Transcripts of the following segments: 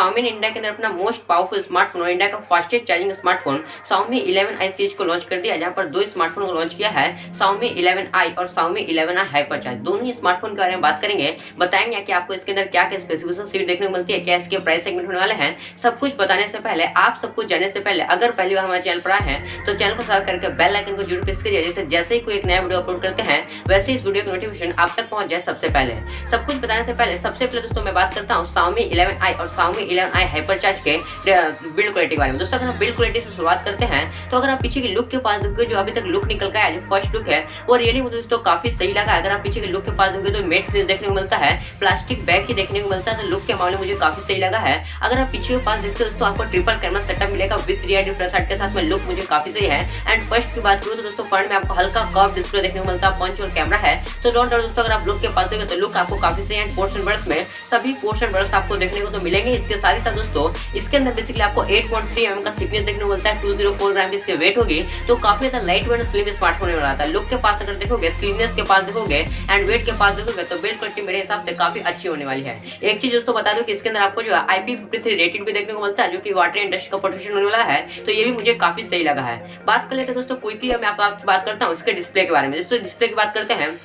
Xiaomi ने India के अंदर अपना मोस्ट पावरफुल स्मार्टफोन और इंडिया का fastest charging smartphone Xiaomi 11i series को लॉन्च कर दिया, जहां पर दो स्मार्टफोन को लॉन्च किया है, Xiaomi 11i और Xiaomi 11i हाइपरचार्ज। दोनों ही स्मार्टफोन के बारे में बात करेंगे, बताएंगे कि आपको इसके अंदर क्या क्या स्पेसिफिकेशन सीट देखने को मिलती है, क्या इसके प्राइस सेगमेंट होने वाले हैं। सब कुछ बताने से पहले, आप सब कुछ जानने से पहले, अगर पहली बार हमारे चैनल पर आए हैं तो चैनल को सब्सक्राइब करके बेल आइकन को जरूर प्रेस करिए, जैसे ही कोई एक नया वीडियो अपलोड करते हैं वैसे इस वीडियो का नोटिफिकेशन आप तक पहुंच जाए सबसे पहले। सब कुछ बताने से पहले सबसे पहले दोस्तों मैं बात करता हूँ Xiaomi 11i और Xiaomi 11i हाइपरचार्ज के बिल्ड क्वालिटी के बारे में। दोस्तों अगर हम बिल्ड क्वालिटी से शुरुआत करते हैं तो अगर आप पीछे के लुक के पास देखोगे, जो अभी तक लुक निकल का है, जो फर्स्ट लुक है वो रियली मुझे दोस्तों काफी सही लगा। अगर आप पीछे के लुक के पास देखोगे तो मेट फिनिश देखने को मिलता है, प्लास्टिक बैग ही देखने को मिलता है, तो लुक के मामले मुझे काफी सही लगा है। अगर आप पीछे के पास देखते हो दोस्तों आपको ट्रिपल कैमरा सेटअप मिलेगा विद रियर डिफ्रेंस के साथ में, लुक मुझे काफी सही है। एंड फर्स्ट की बात करूँ तो दोस्तों फ्रंट में आपको हल्का कर्व डिस्प्ले देखने को मिलता है, पंच और कैमरा है, तो डोंट वरी दोस्तों अगर आप लुक के पास देखोगे तो लुक आपको काफी सही है। पोर्शन बर्ड्स में सभी पोर्शन बर्ड्स आपको देखने को तो मिलेंगे। इसके साथ ही साथ दोस्तों इसके अंदर बेसिकली आपको 8.3 mm का थिकनेस देखने को मिलता है, 204 ग्राम की इसकी वेट होगी, तो काफी ज्यादा लाइट वेट स्लिम स्मार्टफोन में आता है। लुक के पास अगर देखोगे, स्लिमनेस के पास देखोगे एंड वेट के पास देखोगे तो बिल्ड क्वालिटी मेरे हिसाब से काफी अच्छी होने वाली है। एक चीज दोस्तों बता दो कि इसके अंदर आपको जो IP53 रेटेड भी देखने को मिलता है, जो कि वाटर इंडस्ट्री का प्रोटेक्शन होने वाला है, तो ये भी मुझे काफी सही लगा है। बात कर लेते हैं दोस्तों क्विकली, मैं आपको बात करता हूँ इसके डिस्प्ले के बारे में। दोस्तों डिस्प्ले की बात करते हैं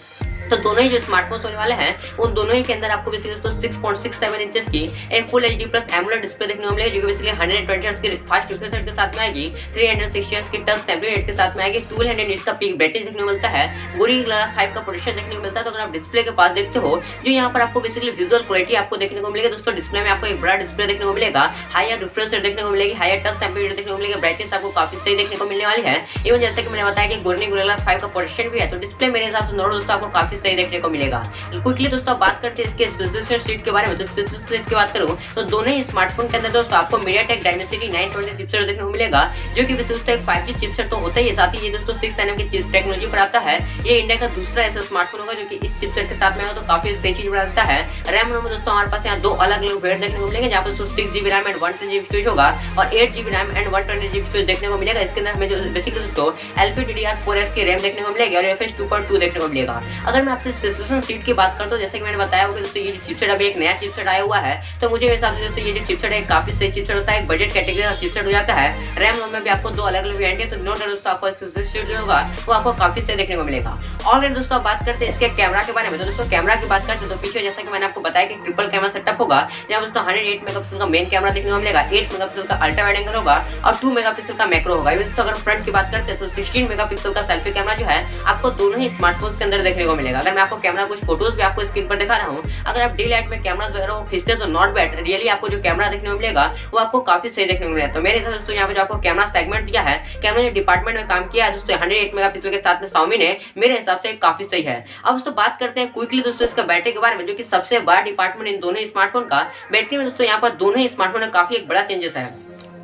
तो दोनों ही जो स्मार्टफोन्स होने वाले हैं उन दोनों ही के अंदर आपको बेसिकली दोस्तों 6.67 इंचेस की एक full HD plus AMOLED display देखने को मिलेगी, जो कि बेसिकली 120 हर्ट्ज की फास्ट रिफ्रेश रेट के साथ में आएगी, 360 हर्ट्ज की टच सैंपलिंग रेट के साथ में आएगी, 1200 निट्स का पीक बैटरी देखने को मिलता है, गोरिल्ला 5 का प्रोटेक्शन देखने को मिलता है। तो अगर आप डिस्प्ले के पास देखते हो, जो यहाँ पर आपको बेसिकली विजुअल क्वालिटी आपको देखने को मिलेगी दोस्तों, डिस्प्ले में आपको एक बड़ा डिस्प्ले देखने को मिलेगा, हायर रिफ्रेश रेट देखने को मिलेगी, हायर टच सैंपलिंग रेट देखने को मिलेगी, ब्राइटनेस आपको काफी सही देखने को मिलने वाली है। इवन जैसे कि मैंने बताया कि गोरिल्ला 5 का प्रोटेक्शन भी है, तो डिस्प्ले मेरे हिसाब से दोस्तों आपको काफी सही देखने को मिलेगा। क्विकली दोस्तों बात करते हैं इसके स्पेसिफिकेशन शीट के बारे में। तो स्पेसिफिकेशन शीट की बात करूं तो दोनों ही स्मार्टफोन के अंदर दोस्तों आपको MediaTek Dimensity 920 चिपसेट देखने को मिलेगा, जो कि दोस्तों एक 5G चिपसेट तो होता ही है, साथ ही ये दोस्तों 6 nm की चिप टेक्नोलॉजी पर आता है। ये इंडिया का दूसरा ऐसा स्मार्टफोन होगा जो कि इस चिपसेट के साथ में होगा, तो काफी सही चीज बनाता है। रैम रोम दोस्तों हमारे पास यहाँ दो अलग अलग वेरिएंट देखने को मिलेंगे, जहाँ पर 6GB RAM and 128GB storage होगा और 8GB RAM and 128GB storage देखने को मिलेगा। इसके अंदर हमें जो बेसिकली दोस्तों LPDDR4S की रैम देखने को मिलेगी और UFS 2.2 देखने को मिलेगा। अगर मैं आपसे स्पेसिफिकेशन शीट की बात करता हूं, जैसे कि मैंने बताया होगा दोस्तों ये चिपसेट अभी एक नया चिपसेट आया हुआ है, तो मुझे हिसाब से दोस्तों ये जो चिपसेट है काफी सही चिपसेट होता है, एक बजट कैटेगरी का चिपसेट हो जाता है। रैम रोम में भी आपको दो अलग अलग वेरिएंट है, तो नो डाउट दोस्तों आपको चिपसेट जो होगा वो आपको काफी सही देखने को मिलेगा। और दोस्तों बात करते हैं इसके कैमरा के बारे में। तो दोस्तों कैमरा की बात करते हैं तो पीछे जैसा कि मैंने आपको बताया कि ट्रिपल कैमरा सेटअप होगा, जहां दोस्तों 108 मेगापिक्सल का मेन कैमरा देखने को मिलेगा, 8 मेगापिक्सल का अल्ट्रा वाइड एंगल होगा और 2 मेगापिक्सल का मैक्रो होगा। दोस्तों अगर फ्रंट की बात करते हैं तो 16 मेगापिक्सल का सेल्फी कैमरा जो है आपको दोनों ही स्मार्टफोन के अंदर देखने को मिलेगा। अगर मैं आपको कैमरा कुछ फोटोज भी आपको स्क्रीन पर दिखा रहा हूँ, अगर आप डे लाइट में कैमरास वगैरह को खींचते हैं तो नॉट बैड, रियली आपको जो कैमरा देखने को मिलेगा वो आपको काफी सही देखने को मिलेगा। तो मेरे हिसाब से दोस्तों यहाँ पे जो आपको कैमरा सेगमेंट दिया है, कैमरा जो डिपार्टमेंट में काम किया है दोस्तों 108 मेगापिक्सल के साथ में Xiaomi ने, मेरे हिसाब से काफी सही है। अब दोस्तों बात करते हैं क्विकली दोस्तों इसका बैटरी के बारे में, जो कि सबसे बड़ा डिपार्टमेंट इन दोनों स्मार्टफोन का। बैटरी में दोस्तों यहाँ पर दोनों ही स्मार्टफोन में काफी एक बड़ा चेंजेस है।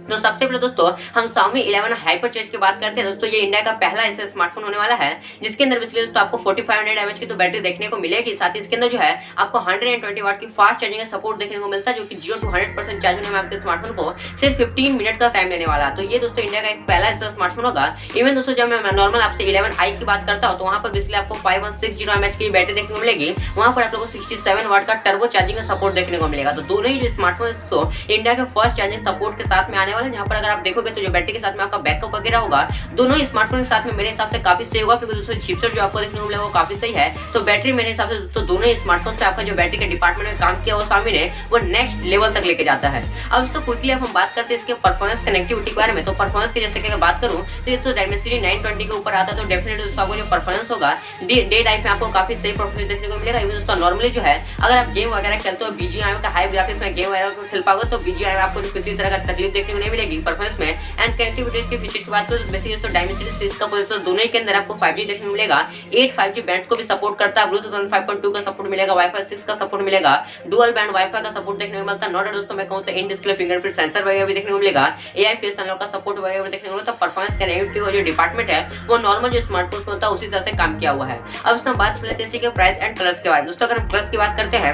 तो सबसे पहले दोस्तों हम Xiaomi 11 हाइपरचार्ज की बात करते हैं। दोस्तों ये इंडिया का पहला ऐसा स्मार्टफोन होने वाला है जिसके अंदर बेसिकली दोस्तों आपको 4500 mAh की तो बैटरी देखने को मिलेगी, साथ ही इसके अंदर जो है आपको 120 वाट की फास्ट चार्जिंग का सपोर्ट देखने को मिलता है, जो कि 0 to 100% चार्ज होने में आपके स्मार्टफोन को सिर्फ 15 मिनट का टाइम लेने वाला है। तो ये दोस्तों इंडिया का एक पहला ऐसा स्मार्टफोन होगा। इवन दोस्तों जब मैं नॉर्मल आपसे 11i की बात करता हूँ तो वहाँ पर बेसिकली आपको 5160 mAh की बैटरी देखने को मिलेगी, वहाँ पर आप लोगों को 67 वाट का टर्बो चार्जिंग का सपोर्ट देखने को मिलेगा। तो दोनों ही जो स्मार्टफोन इंडिया के फर्स्ट चार्जिंग सपोर्ट के साथ में आने वाले, जहाँ पर अगर आप देखोगे तो जो बैटरी के साथ में आपका बैकअप वगैरह होगा दोनों ही स्मार्टफोन के साथ में मेरे हिसाब से काफी सही होगा, क्योंकि दोस्तों चिपसेट जो आपको देखने को मिलेगा वो काफी सही है। तो बैटरी मेरे हिसाब से दोस्तों दोनों ही स्मार्टफोन से आपका जो बैटरी के डिपार्टमेंट में काम किया वो Xiaomi ने वो नेक्स्ट लेवल तक लेके जाता है। अब दोस्तों क्विकली अब हम बात करते हैं इसके परफॉर्मेंस कनेक्टिविटी के बारे में। तो परफॉर्मेंस की जैसे कि अगर बात करूं तो ये तो Dimensity 920 के ऊपर आता है, तो डेफिनेटली दोस्तों आपको जो परफॉर्मेंस होगा डे लाइफ में आपको काफी सही परफॉर्मेंस देखने को मिलेगा। इवन दोस्तों नॉर्मली जो है अगर आप गेम वगैरह खेलते हो BGMI का हाई ग्राफिक्स में गेम वगैरह को खेल पाओगे तो BGMI में आपको किसी तरह का तकलीफ देखने को नहीं मिलेगी परफॉर्मेंस में। एंड कनेक्टिविटी के फीचर की बात करें तो बेसिकली दोस्तों Dimensity सीरीज का प्रोसेसर दोनों ही के अंदर आपको 5G देखने को मिलेगा, 8 5G बैंड्स को भी सपोर्ट करता है, ब्लूटूथ 5.2 का सपोर्ट मिलेगा, वाईफाई 6 का सपोर्ट मिलेगा, डुअल बैंड वाईफाई का सपोर्ट देखने को मिलता है। नॉट दोस्तों मैं कहूं तो इन डिस्प्ले फिंगरप्रिंट सेंसर वगैरह भी देखने को मिलेगा, AI फेस अनलॉक का सपोर्ट वगैरह भी देखने को मिलता है। परफॉर्मेंस कनेक्टिविटी का जो डिपार्टमेंट है वो नॉर्मल जो स्मार्टफोन में होता है उसी तरह से काम किया हुआ है। अब इसमें बात कर लेते हैं इसी के प्राइस एंड कलर्स के बारे में। दोस्तों अगर हम कलर्स की बात करते हैं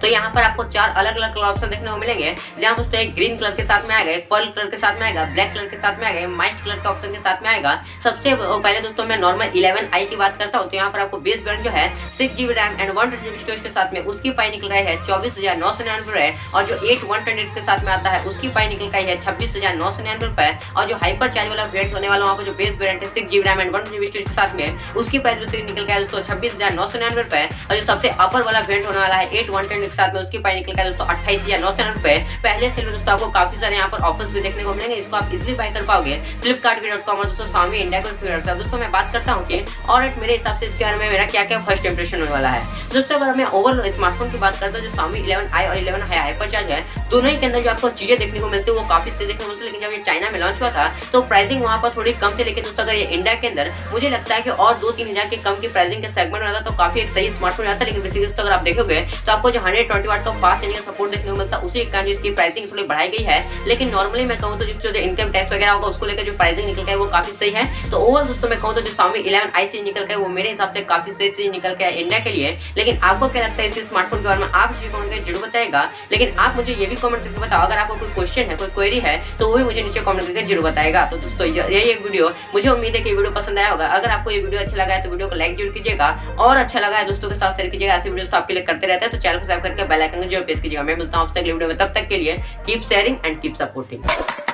तो यहाँ पर आपको 4 अलग अलग कलर ऑप्शन देखने को मिलेंगे, जहाँ दोस्तों एक ग्रीन कलर के साथ में आएगा, एक पर्ल कलर के साथ में आएगा, ब्लैक कलर के साथ में आएगा, माइस्ट कलर के ऑप्शन के साथ में आएगा। सबसे पहले दोस्तों मैं नॉर्मल 11i की बात करता हूँ, तो यहाँ पर आपको बेस वेरिएंट जो है 6GB RAM and 128GB storage के साथ में उसकी प्राइस निकल रहा है 24,999 रुपए, और जो 8 128 के साथ में आता है उसकी प्राइस निकल रही है 26,999 रुपए, और जो हाइपर चार्ज वाला वेरिएंट होने वाला वहाँ पर जो बेस वेरिएंट है 6GB RAM and 128GB storage के साथ में उसकी प्राइस दोस्तों निकल गया है दोस्तों 26,999 रुपए, और जो सबसे अपर वाला वेरिएंट होने वाला है 8 128 के साथ में उसकी प्राइस निकल गया दोस्तों 28,999 रुपए। पहले से दोस्तों आपको काफी सारे यहाँ पर ऑफर्स भी देखने को मिलेंगे, इसको आप इजीली बाय कर पाओगे flipkart.com और दोस्तों Xiaomi इंडिया को। दोस्तों मैं बात करता हूँ कि और मेरे हिसाब से इसके बारे में मेरा क्या क्या फर्स्ट इंप्रेशन होने वाला है। दोस्तों अगर मैं ओवरऑल स्मार्टफोन की बात करता हूँ, जो Xiaomi 11i और 11i हाइपरचार्ज है, दोनों ही के अंदर जो आपको चीजें देखने को मिलती है वो काफी सही देखने को मिलती है। लेकिन जब ये चाइना में लॉन्च हुआ था तो प्राइसिंग वहाँ पर थोड़ी कम थी, लेकिन दोस्तों अगर ये इंडिया के अंदर मुझे लगता है कि और 2-3 हजार के कम की प्राइसिंग के सेगमेंट में रहता तो काफी एक सही स्मार्टफोन रहता। लेकिन बेसिकली दोस्तों अगर आप देखोगे तो आपको जो 120 वाट का फास्ट चार्जिंग का सपोर्ट देखने को मिलता है, उसी कारण इसकी प्राइसिंग थोड़ी बढ़ाई गई है। लेकिन नॉर्मली मैं कहूँ तो जो इनकम टैक्स वगैरह होगा उसको लेकर जो प्राइसिंग निकल गया है वो काफी सही है। तो ओवरऑल दोस्तों मैं कहूँ तो जो Xiaomi 11i से निकल गया वो मेरे हिसाब से काफी सही निकल गया इंडिया के लिए। लेकिन आपको क्या लगता है इस स्मार्टफोन के बारे में, आप मुझे कमेंट करके जरूर बताएगा। लेकिन आप मुझे ये भी कमेंट करके बताओ अगर आपको कोई क्वेश्चन है, कोई क्वेरी है, तो वो भी मुझे नीचे कमेंट करके जरूर बताएगा। तो दोस्तों यही एक वीडियो, मुझे उम्मीद है कि वीडियो पसंद आया होगा। अगर आपको ये वीडियो अच्छा लगा है तो वीडियो को लाइक जरूर कीजिएगा, और अच्छा लगा है दोस्तों के साथ शेयर कीजिएगा। ऐसी वीडियोस तो आपके लिए करते रहते हैं, तो चैनल को सब्सक्राइब करके बेल आइकन को जरूर प्रेस कीजिएगा। मैं मिलता हूं आपसे अगले वीडियो में, तब तक के लिए keep sharing and keep supporting.